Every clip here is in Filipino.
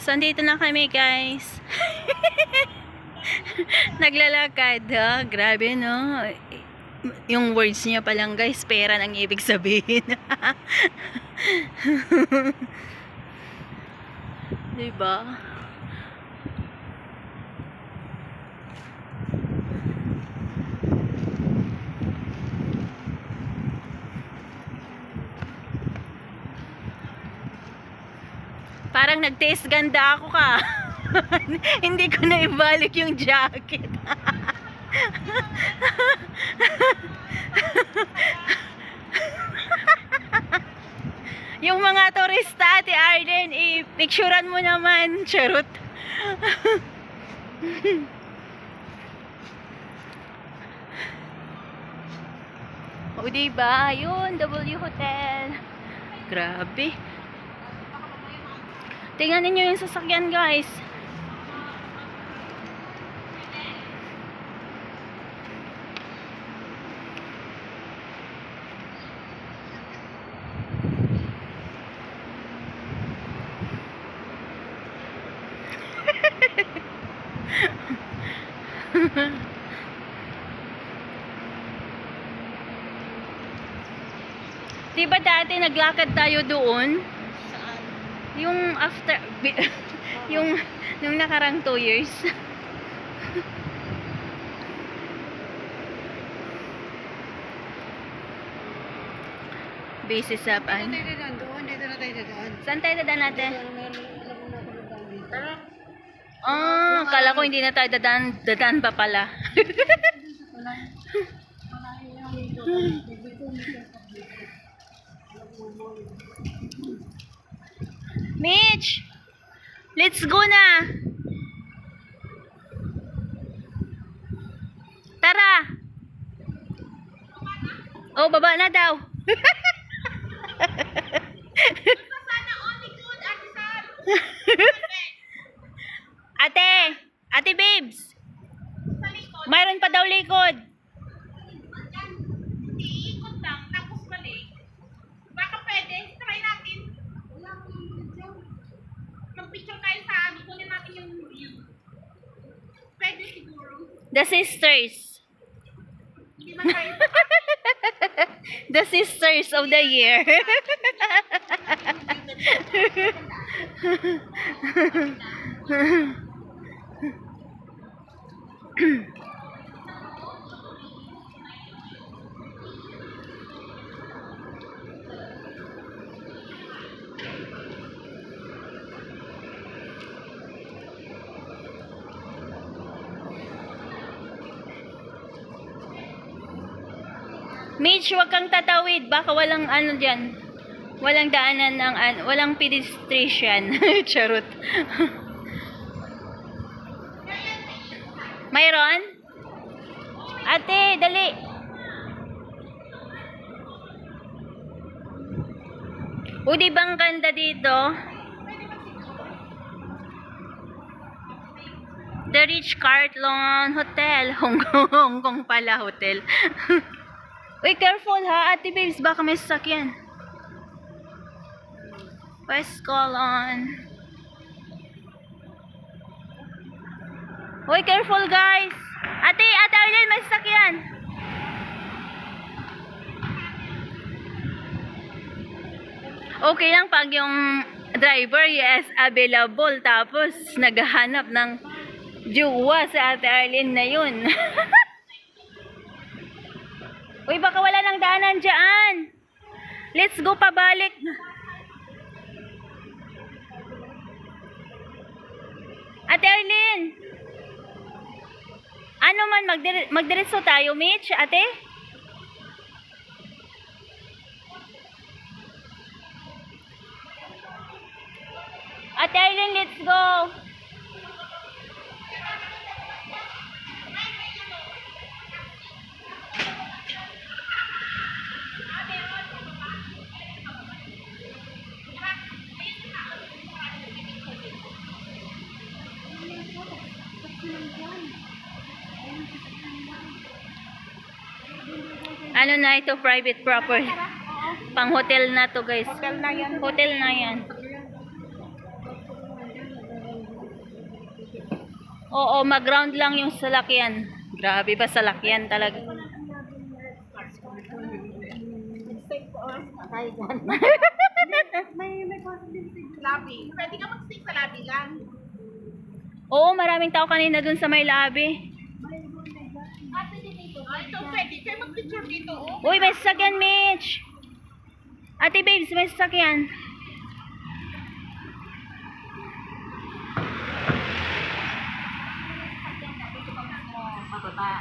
So, andito na kami, guys. Naglalakad, ha? Grabe, no? Yung words niya pa lang, guys, pera nang ibig sabihin. Diba? Parang nag-taste ganda ako ka. Hindi ko na ibalik yung jacket. Yung mga turista, Ate Arden, i-picturean mo naman. Charot. O, diba? Yun, W Hotel. Grabe. Tingnan ninyo yung sasakyan, guys. Diba dati naglakad tayo doon? Saan? Yung after yung nung nakarang 2 years. Busy sa pan. Dito na doon, dito na tayo doon. Saan tayo dadaan natin? Tara. Oh, kala ko hindi na tayo dadaan pa pala. Mitch! Let's go na! Tara! Oh, baba na daw. Ate! Ate Babes! Mayroon pa daw likod. Iikot lang, tapos balik. Baka pwede, try natin. Mag-picture tayo sa ano, kunin natin yung view. Pwede siguro. The sisters. Hindi man tayo. The sisters of the year. Mitch, wag kang tatawid. Baka walang ano dyan. Walang daanan ng walang pedestrian. Charot. Mayroon? Ate, dali. O, di bang ganda dito? The Ritz-Carlton Hotel. Hong Kong pala hotel. Uy, careful ha, Ate Babes. Baka may sasakyan. West Colon. Uy, careful guys. Ate Arlene, may sasakyan. Okay lang pag yung driver, yes, available. Tapos, naghahanap ng jowa sa Ate Arlene na yun. Uy, baka wala nang daanan dyan. Let's go pabalik. Ate Arlene. Ano man, magdiretso tayo, Mitch, ate? Ate Arlene, let's go. Ano na ito, private property. Pang hotel na to, guys. Hotel na yan. Hotel na yan. Oo, mag-ground lang yung salakyan. Grabe ba salakyan talaga. May possibility sa lobby. Pwede ka mag-stay sa lobby lang. Oo, maraming tao kanina dun sa may labi. Pwede dito. Ito pwede. Kaya mag-picture dito. Oh. Uy, may sasakyan, Mitch! Ate babes, may sasakyan. Mababa.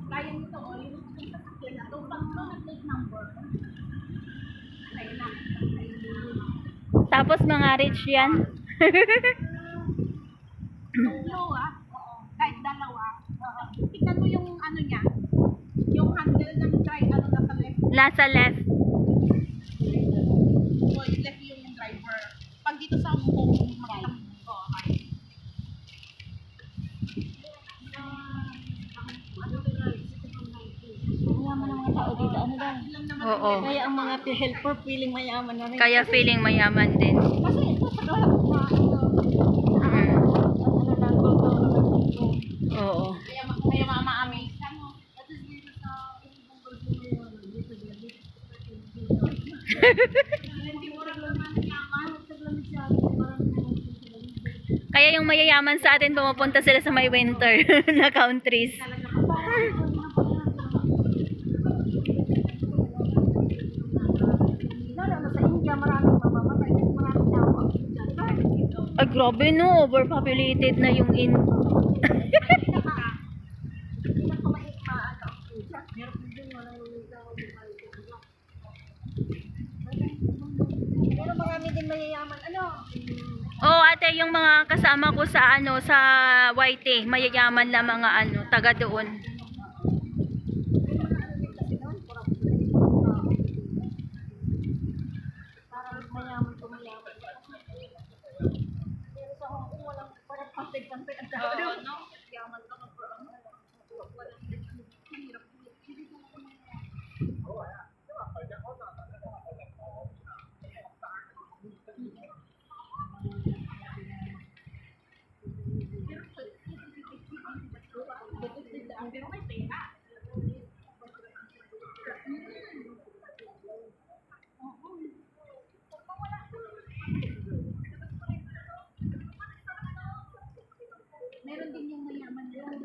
Kaya nito, oh, yung sasakyan na, itong pang plate number. Kaya na. Tapos mga rich yan. Dalawa. Kahit dalawa. Tignan mo yung ano niya. Yung handle ng ano nasa left. Nasa left. O, left yung driver. Pag dito sa home, right. Oh, right. Mayaman ang mga tao dito, ano daw? Ilang naman Oo. Kaya ang mga helper feeling mayaman na rin. Kaya feeling mayaman din. Kasi ito sa gawa na Mm. ano lang, kulto na Oo. Kaya mama-ami. Kaya yung mayayaman sa atin pumupunta sila sa may winter na countries. Lalo na sa India, maraming mamamatay kasi maraming tao ang dito. Ay grabe no, overpopulated na yung in. Pero marami din mayayaman, ano? Oh, ate, yung mga kasama ko sa ano sa YT, mayayaman na mga ano, taga doon. Parang mayaman to mayaman. Pero sa Hong Kong, walang parang pantay-pantay ang tao. no? Yaman ka Pero may pera. Meron din yung mayaman doon.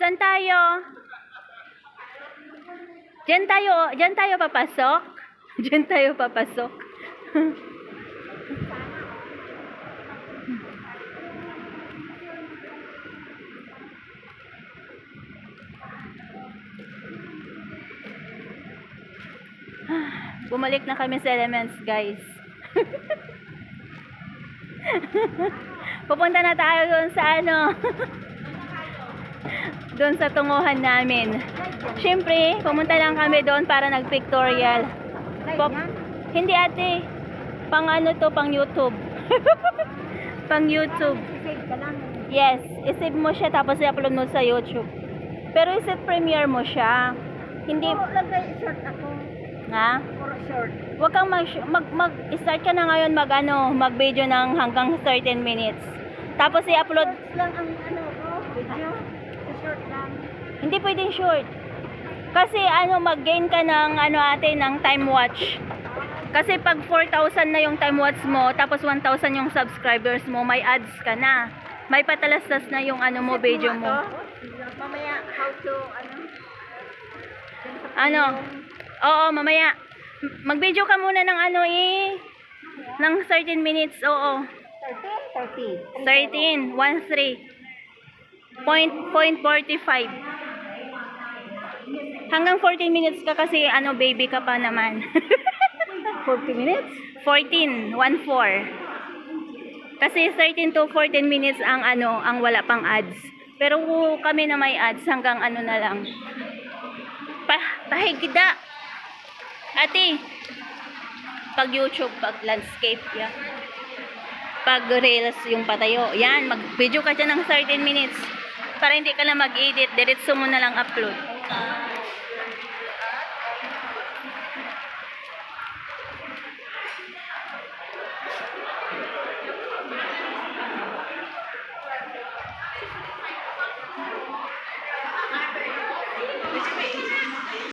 Saan tayo? Diyan tayo papasok? Diyan tayo papasok. Bumalik na kami sa Elements, guys. Pupunta na tayo doon sa ano. Doon sa tunguhan namin. Siyempre, pumunta lang kami doon para nag-pictorial. Hindi ate. Pang ano to, pang YouTube. Pang YouTube. Save ka lang. Yes, isave mo siya tapos i-upload mo sa YouTube. Pero iset premiere mo siya. Hindi, Puro lang kayo short ako. ha? Puro short. Huwag kang mag-start ka na ngayon mag-video ng hanggang 13 minutes. Tapos i-upload, Short lang ang ano ko, video. Sa short lang. hindi pwedeng short. Kasi mag-gain ka ng ng time watch. Kasi pag 4,000 na yung time watch mo, tapos 1,000 yung subscribers mo, may ads ka na. May patalastas na yung video mo. Mamaya, how to, Oo, mamaya. Mag-video ka muna ng ng 13 minutes, oo. 30? 13, 13. Point 45. Hanggang 14 minutes ka kasi baby ka pa naman. 40 minutes? 14, 1-4. Kasi 13 to 14 minutes ang ang wala pang ads. Pero kami na may ads hanggang na lang. Pahigda. Ate, pag YouTube, pag landscape, yan. Pag reels yung patayo, yan, mag-video ka dyan ng 13 minutes. Para hindi ka na mag-edit, diretso mo na lang upload.